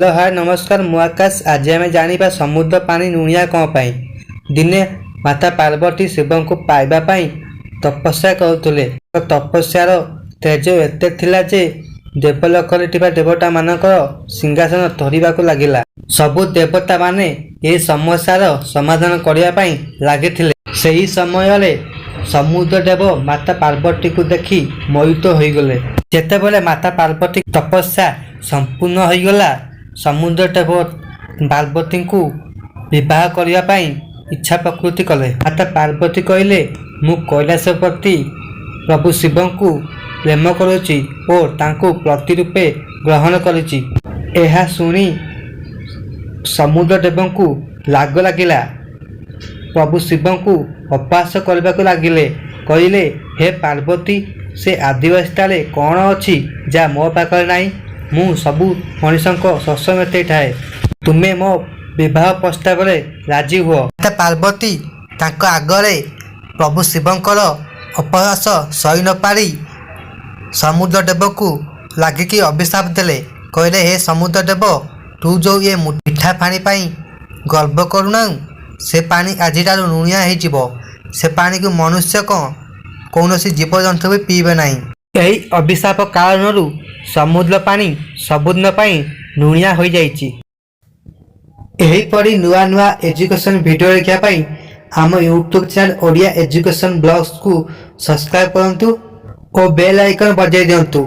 Hello hi नमस्कार मु आकाश। आज आम जाना समुद्र पानी लुणिया कौन पाई। दिने माता पार्वती शिव को पाइबा पाई तपस्या करुले। तपस्यार तेज एते थिला जे देवलोकरे थिबा देवता मानकर सिंहासन धरिबाकु लागिला। सबु देवता माने ए समस्यार समाधान करिया पाई लागिथिले। सेही समय रे समुद्र देव माता पार्वती को देखि मोहित होइगले। जेतेबेले माता पार्वती तपस्या संपूर्ण होइगला, समुद्र देव पार्वती को विवाह करने पाई इच्छा प्रकृति कले। माता पार्वती कहले मु कैलाशपति प्रभु शिव को प्रेम करुची और तांको प्रति रूपे ग्रहण करुची। एहा सुनी समुद्र देव को लाग लागिला। प्रभु शिव को अपहास करने को लगिले। कहले हे पार्वती से आदिवासी ताले कौन अच्छी जा मो पाखे नाई। मु सबू मनीषों शस मेटे थाए। तुम्हें मो विवाह प्रस्ताव राजी हुआ। पार्वती तांको आगरे प्रभु शिवंकर अपहास सही न पारी समुद्र देव को लगिकी अभिशाप देले। कहले हे समुद्र देव तू जो ये मिठा पानी पाई गर्व करूना से पानी आज लुणिया हो। से पानी को मनुष्य कौन जीवजंतु भी पीबे नहीं। यही अभिशाप कारण समुद्र पानी सबुदिन पाई लुणिया हो जाइछि। एहीपरि नुआ नुआ एजुकेशन वीडियो देखा पाई आम YouTube channel Odia education blogs को सब्सक्राइब करंतु और बेल आइकन बजाई दियंतु।